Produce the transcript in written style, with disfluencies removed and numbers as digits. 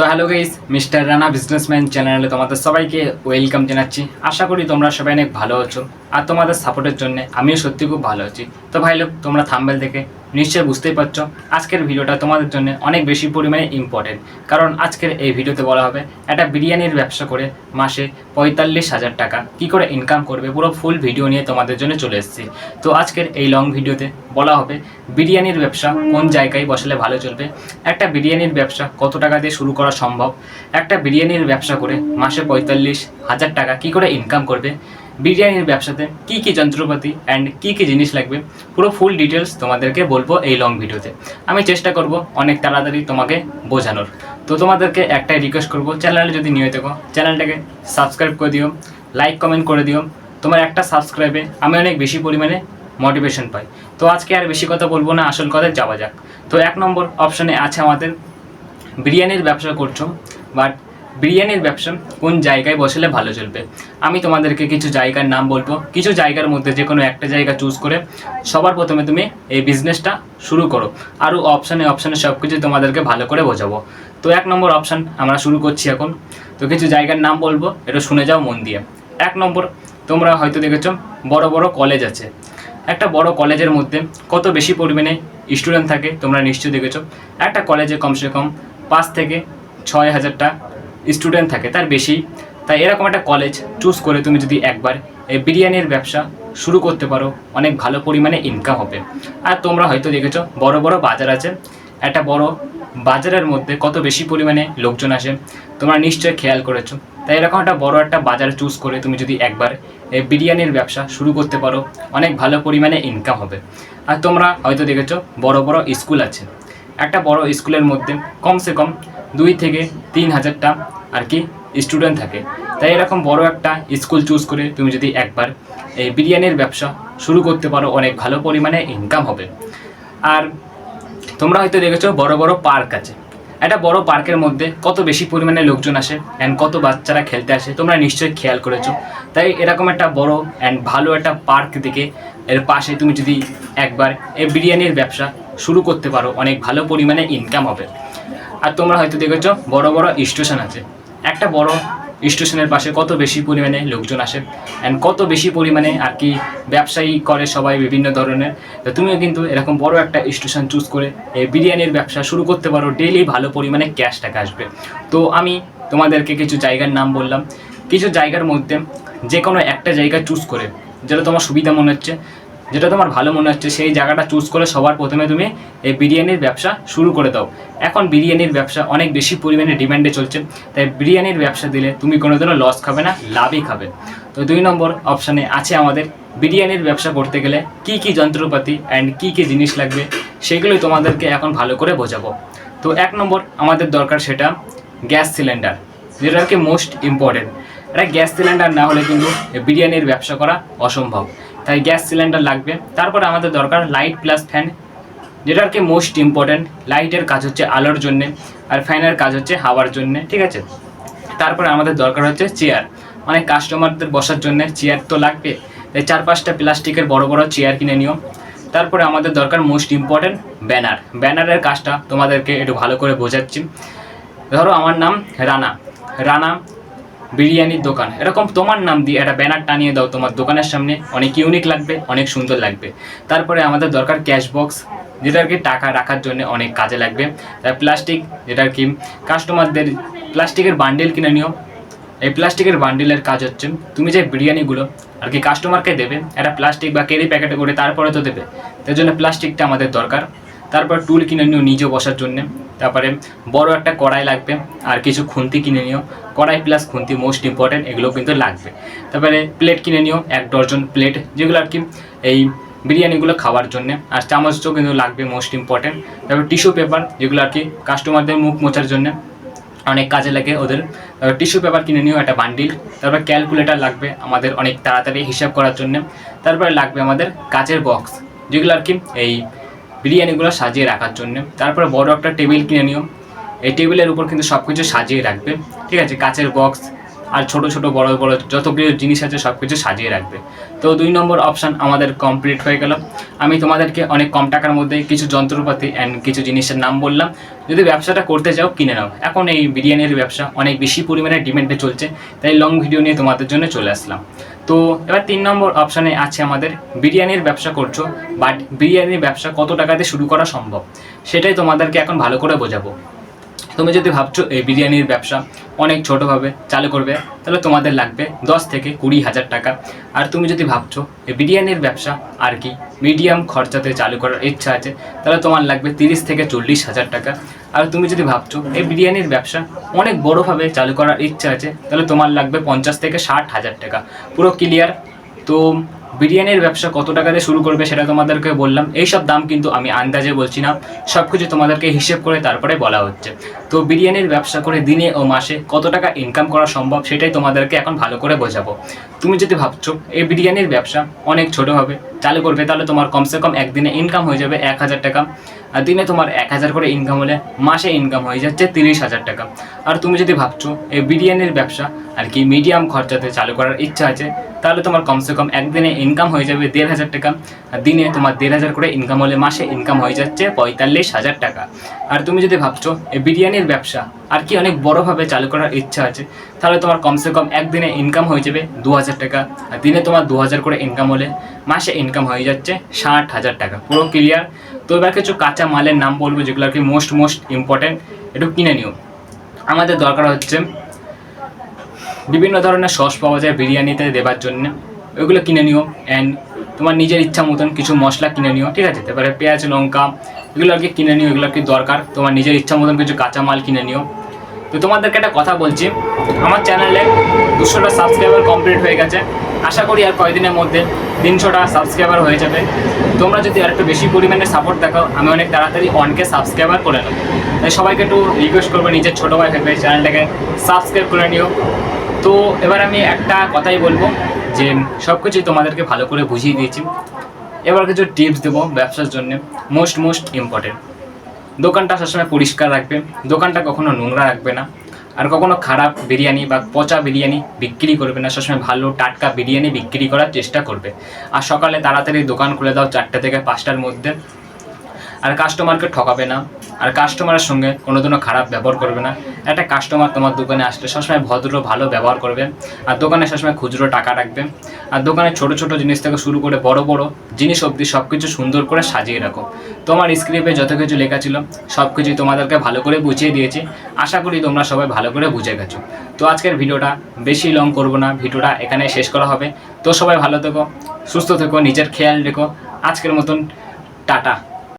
তো hello guys, mister Rana businessman চ্যানেলে তোমাদের সবাইকে ওয়েলকাম জানাচ্ছি। আশা করি তোমরা সবাই অনেক ভালো আছো আর তোমাদের সাপোর্টের জন্য আমিও সত্যি খুব ভালো আছি। তো ভাই লোক, তোমরা থাম্বনেল দেখে নিশ্চয়ই বুঝতেই পারছো আজকের ভিডিওটা তোমাদের জন্য অনেক বেশি পরিমাণে ইম্পর্টেন্ট। কারণ আজকের এই ভিডিওতে বলা হবে একটা বিরিয়ানির ব্যবসা করে মাসে 45,000 টাকা কী করে ইনকাম করবে, পুরো ফুল ভিডিও নিয়ে তোমাদের জন্য চলে এসেছি। তো আজকের এই লং ভিডিওতে বলা হবে বিরিয়ানির ব্যবসা কোন জায়গায় বসালে ভালো চলবে, একটা বিরিয়ানির ব্যবসা কত টাকা দিয়ে শুরু করা সম্ভব, একটা বিরিয়ানির ব্যবসা করে মাসে 45,000 টাকা কী করে ইনকাম করবে, বিরিয়ানির ব্যবসাতে কী কী যন্ত্রপাতি অ্যান্ড কী কী জিনিস লাগবে, পুরো ফুল ডিটেলস তোমাদেরকে বলবো এই লং ভিডিওতে। আমি চেষ্টা করব অনেক তাড়াতাড়ি তোমাকে বোঝানোর। তো তোমাদেরকে একটাই রিকোয়েস্ট করবো, চ্যানেলে যদি নিয়ে থাকো চ্যানেলটাকে সাবস্ক্রাইব করে দিও, লাইক কমেন্ট করে দিও। তোমার একটা সাবস্ক্রাইবে আমি অনেক বেশি পরিমাণে মোটিভেশন পাই। তো আজকে আর বেশি কথা বলবো না, আসল কথায় যাওয়া যাক। তো 1 নম্বর অপশানে আছে আমাদের বিরিয়ানির ব্যবসা করছো, বাট বিরিয়ানির ব্যবসা কোন জায়গায় বসলে ভালো চলবে। আমি তোমাদেরকে কিছু জায়গার নাম বলবো, কিছু জায়গার মধ্যে যে কোনো একটা জায়গা চুজ করে সবার প্রথমে তুমি এই বিজনেসটা শুরু করো। আরও অপশানে সব কিছু তোমাদেরকে ভালো করে বোঝাবো। তো 1 নম্বর অপশান আমরা শুরু করছি এখন। তো কিছু জায়গার নাম বলবো, এটা শুনে যাও মন দিয়ে। 1 নম্বর, তোমরা হয়তো দেখেছো বড় বড় কলেজ আছে। একটা বড় কলেজের মধ্যে কত বেশি পরিমাণে স্টুডেন্ট থাকে তোমরা নিশ্চয়ই দেখেছো। একটা কলেজে কমসে কম 5 থেকে 6,000টা স্টুডেন্ট থাকে, তার বেশি। তাই এরকম একটা কলেজ চুজ করে তুমি যদি একবার এই বিরিয়ানির ব্যবসা শুরু করতে পারো, অনেক ভালো পরিমাণে ইনকাম হবে। আর তোমরা হয়তো দেখেছো বড় বড় বাজার আছে, একটা বড় বাজারের মধ্যে কত বেশি পরিমাণে লোকজন আসে, তোমরা নিশ্চয়ই খেয়াল করেছো। তাই এরকম একটা বড় একটা বাজার চুজ করে তুমি যদি একবার এই বিরিয়ানির ব্যবসা শুরু করতে পারো, অনেক ভালো পরিমাণে ইনকাম হবে। আর তোমরা হয়তো দেখেছো বড় বড় স্কুল আছে, একটা বড় স্কুলের মধ্যে কমসে কম 2 থেকে 3,000টা আর কি স্টুডেন্ট থাকে। তাই এরকম বড় একটা স্কুল চুজ করে তুমি যদি একবার এই বিরিয়ানির ব্যবসা শুরু করতে পারো, অনেক ভালো পরিমাণে ইনকাম হবে। আর তোমরা হয়তো দেখেছো বড় বড় পার্ক আছে, একটা বড় পার্কের মধ্যে কত বেশি পরিমাণে লোকজন আসে অ্যান্ড কত বাচ্চারা খেলতে আসে, তোমরা নিশ্চয়ই খেয়াল করেছো। তাই এরকম একটা বড় অ্যান্ড ভালো একটা পার্ক দেখে এর পাশে তুমি যদি একবার এই বিরিয়ানির ব্যবসা শুরু করতে পারো, অনেক ভালো পরিমাণে ইনকাম হবে। আর তোমরা হয়তো দেখেছো বড় বড় স্টেশন আছে, একটা বড় স্টেশনের পাশে কত বেশি পরিমাণে লোকজন আসে অ্যান্ড কত বেশি পরিমাণে আর কি ব্যবসায়ী করে সবাই বিভিন্ন ধরনের। তো তুমিও কিন্তু এরকম বড় একটা স্টেশন চুজ করে এই বিরিয়ানির ব্যবসা শুরু করতে পারো, ডেইলি ভালো পরিমাণে ক্যাশ টাকা আসবে। তো আমি তোমাদেরকে কিছু জায়গার নাম বললাম, কিছু জায়গার মধ্যে যে কোনো একটা জায়গা চুজ করে যেটা তোমার সুবিধা মনে হচ্ছে, যেটা তোমার ভালো মনে হচ্ছে, সেই জায়গাটা চুজ করে সবার প্রথমে তুমি এই বিরিয়ানির ব্যবসা শুরু করে দাও। এখন বিরিয়ানির ব্যবসা অনেক বেশি পরিমাণে ডিমান্ডে চলছে, তাই বিরিয়ানির ব্যবসা দিলে তুমি কোনোদিনও লস খাবে না, লাভই খাবে। তো 2 নম্বর অপশানে আছে আমাদের বিরিয়ানির ব্যবসা করতে গেলে কী কী যন্ত্রপাতি অ্যান্ড কী কী জিনিস লাগবে, সেগুলোই তোমাদেরকে এখন ভালো করে বোঝাবো। তো 1 নম্বর আমাদের দরকার সেটা গ্যাস সিলিন্ডার, যেটা আর কি মোস্ট ইম্পর্টেন্ট। এটা গ্যাস সিলিন্ডার না হলে কিন্তু বিরিয়ানির ব্যবসা করা অসম্ভব, তাই গ্যাস সিলিন্ডার লাগবে। তারপরে আমাদের দরকার লাইট প্লাস ফ্যান, যেটা আর কি মোস্ট ইম্পর্ট্যান্ট। লাইটের কাজ হচ্ছে আলোর জন্যে আর ফ্যানের কাজ হচ্ছে হাওয়ার জন্যে, ঠিক আছে। তারপরে আমাদের দরকার হচ্ছে চেয়ার, মানে কাস্টমারদের বসার জন্য চেয়ার তো লাগবে, তাই 4-5টা প্লাস্টিকের বড় বড় চেয়ার কিনে নিও। তারপরে আমাদের দরকার মোস্ট ইম্পর্ট্যান্ট ব্যানার। ব্যানারের কাজটা তোমাদেরকে একটু ভালো করে বোঝাচ্ছি। ধরো আমার নাম রানা বিরিয়ানির দোকান, এরকম তোমার নাম দিয়ে একটা ব্যানার টানিয়ে দাও তোমার দোকানের সামনে, অনেক ইউনিক লাগবে, অনেক সুন্দর লাগবে। তারপরে আমাদের দরকার ক্যাশ বক্স, যেটা আর কি টাকা রাখার জন্য অনেক কাজে লাগবে। তাই প্লাস্টিক, যেটা আর কি কাস্টমারদের প্লাস্টিকের বান্ডেল কিনে নিও। এই প্লাস্টিকের বান্ডেলের কাজ হচ্ছে তুমি যে বিরিয়ানিগুলো আর কি কাস্টমারকে দেবে, একটা প্লাস্টিক বা ক্যারি প্যাকেটে করে তারপরে তো দেবে, তার জন্য প্লাস্টিকটা আমাদের দরকার। তারপর টুল কিনে নিও নিজে বসার জন্যে। তারপরে বড় একটা কড়াই লাগবে আর কিছু খুন্তি কিনে নিও, কড়াই প্লাস খুন্তি মোস্ট ইম্পর্ট্যান্ট, এগুলো কিন্তু লাগবে। তারপরে প্লেট কিনে নিও 1 ডজন প্লেট, যেগুলো আর কি এই বিরিয়ানিগুলো খাওয়ার জন্যে। আর চামচও কিন্তু লাগবে মোস্ট ইম্পর্ট্যান্ট। তারপর টিস্যু পেপার, যেগুলো আর কি কাস্টমারদের মুখ মোছার জন্যে অনেক কাজে লাগে ওদের। তারপর টিস্যু পেপার কিনে নিও একটা বান্ডিল। তারপর ক্যালকুলেটর লাগবে আমাদের অনেক তাড়াতাড়ি হিসাব করার জন্য। তারপরে লাগবে আমাদের কাচের বক্স, যেগুলো আর কি এই বিরিয়ানিগুলো সাজিয়ে রাখার জন্য। তারপরে বড় একটা টেবিল কিনে নিও, এই টেবিলের উপর কিন্তু সব কিছু সাজিয়ে রাখবে, ঠিক আছে। কাচের বক্স আর ছোট ছোট বড় বড় যত কিছু জিনিস আছে সব কিছু সাজিয়ে রাখবে। তো 2 নম্বর অপশান আমাদের কমপ্লিট হয়ে গেল। আমি তোমাদেরকে অনেক কম টাকার মধ্যে কিছু যন্ত্রপাতি অ্যান্ড কিছু জিনিসের নাম বললাম। যদি ব্যবসাটা করতে চাও কিনে নাও। এখন এই বিরিয়ানির ব্যবসা অনেক বেশি পরিমাণে ডিমান্ডে চলছে, তাই লং ভিডিও নিয়ে তোমাদের জন্য চলে আসলাম। তো এবার 3 নম্বর অপশানে আছে আমাদের বিরিয়ানির ব্যবসা করছো, বাট বিরিয়ানির ব্যবসা কত টাকাতে শুরু করা সম্ভব সেটাই তোমাদেরকে এখন ভালো করে বোঝাবো। তুমি যদি ভাবছো এই বিরিয়ানির ব্যবসা অনেক ছোটোভাবে চালু করবে, তাহলে তোমাদের লাগবে 10 থেকে 20,000 টাকা। আর তুমি যদি ভাবছো এই বিরিয়ানির ব্যবসা আর কি মিডিয়াম খরচাতে চালু করার ইচ্ছা আছে, তাহলে তোমার লাগবে 30 থেকে 40,000 টাকা। আর তুমি যদি ভাবছো এই বিরিয়ানির ব্যবসা অনেক বড়োভাবে চালু করার ইচ্ছা আছে, তাহলে তোমার লাগবে 50 থেকে 60,000 টাকা। পুরো ক্লিয়ার? তো বিরিয়ানির ব্যবসা কত টাকা দিয়ে শুরু করবে সেটা তোমাদেরকে বললাম। এইসব দাম কিন্তু আমি আন্দাজে বলছি না, সব কিছু তোমাদেরকে হিসেব করে তারপরে বলা হচ্ছে। তো বিরিয়ানির ব্যবসা করে দিনে ও মাসে কত টাকা ইনকাম করা সম্ভব সেটাই তোমাদেরকে এখন ভালো করে বোঝাবো। তুমি যদি ভাবছো এই বিরিয়ানির ব্যবসা অনেক ছোটোভাবে চালু করবে, তাহলে তোমার কমসে কম একদিনে ইনকাম হয়ে যাবে 1,000 টাকা। আর দিনে তোমার 1,000 করে ইনকাম হলে মাসে ইনকাম হয়ে যাচ্ছে 30,000 টাকা। আর তুমি যদি ভাবছো এই বিরিয়ানির ব্যবসা আর কি মিডিয়াম খরচাতে চালু করার ইচ্ছা আছে, তাহলে তোমার কমসে কম একদিনে ইনকাম হয়ে যাবে 1,500 টাকা। আর দিনে তোমার 1,500 করে ইনকাম হলে মাসে ইনকাম হয়ে যাচ্ছে 45,000 টাকা। আর তুমি যদি ভাবছো এই বিরিয়ানির ব্যবসা আর কি অনেক বড়োভাবে চালু করার ইচ্ছা আছে, তাহলে তোমার কমসে কম একদিনে ইনকাম হয়ে যাবে 2,000 টাকা। আর দিনে তোমার 2,000 করে ইনকাম হলে মাসে ইনকাম হয়ে যাচ্ছে 60,000 টাকা। পুরো ক্লিয়ার? তো এবার কিছু কাঁচা মালের নাম বলবো যেগুলো আর কি মোস্ট ইম্পর্টেন্ট, একটু কিনে নিও। আমাদের দরকার হচ্ছে বিভিন্ন ধরনের সস পাওয়া যায় বিরিয়ানিতে দেবার জন্য, ওইগুলো কিনে নিও। অ্যান্ড তোমার নিজের ইচ্ছা মতন কিছু মশলা কিনে নিও, ঠিক আছে? তারপরে পেঁয়াজ লঙ্কা এগুলো আর কি কিনে নিও, এগুলো আর কি দরকার। তোমার নিজের ইচ্ছা মতন কিছু কাঁচা মাল কিনে নিও। তো তোমাদেরকে একটা কথা বলছি, আমার চ্যানেলে 200টা সাবস্ক্রাইবার কমপ্লিট হয়ে গেছে। আশা করি আর কয়েকদিনের মধ্যে 300টা সাবস্ক্রাইবার হয়ে যাবে। তোমরা যদি আর একটু বেশি পরিমাণে সাপোর্ট দেখাও, আমি অনেক তাড়াতাড়ি 1K সাবস্ক্রাইবার করে নেবো। তাই সবাইকে একটু রিকোয়েস্ট করবো, নিজের ছোটো ভাই ভেবে চ্যানেলটাকে সাবস্ক্রাইব করে নিও। তো এবার আমি একটা কথাই বলবো যে সব কিছুই তোমাদেরকে ভালো করে বুঝিয়ে দিয়েছি। এবার কিছু টিপস দেবো ব্যবসার জন্য, মোস্ট ইম্পর্টেন্ট। দোকানটা সবসময় পরিষ্কার রাখবে, দোকানটা কখনো নোংরা রাখবে না। আর কখনো খারাপ বিরিয়ানি বা পচা বিরিয়ানি বিক্রি করবে না, সবসময় ভালো টাটকা বিরিয়ানি বিক্রি করার চেষ্টা করবে। আর সকালে তাড়াতাড়ি দোকান খুলে দাও 4টে থেকে 5টার মধ্যে। আর কাস্টমারকে ঠকাবে না, আর কাস্টমারের সঙ্গে কোনোদিনও খারাপ ব্যবহার করবে না। একটা কাস্টমার তোমার দোকানে আসলে সবসময় ভদ্র ভালো ব্যবহার করবে। আর দোকানে সবসময় খুচরো টাকা রাখবে। আর দোকানে ছোটো ছোটো জিনিস থেকে শুরু করে বড় বড় জিনিস অবধি সব কিছু সুন্দর করে সাজিয়ে রাখো। তোমার স্ক্রিপ্টে যত কিছু লেখা ছিল সব কিছুই তোমাদেরকে ভালো করে বুঝিয়ে দিয়েছি। আশা করি তোমরা সবাই ভালো করে বুঝে গেছো। তো আজকের ভিডিওটা বেশি লং করবো না, ভিডিওটা এখানে শেষ করা হবে। তো সবাই ভালো থেকো, সুস্থ থেকো, নিজের খেয়াল রেখো। আজকের মতন টাটা।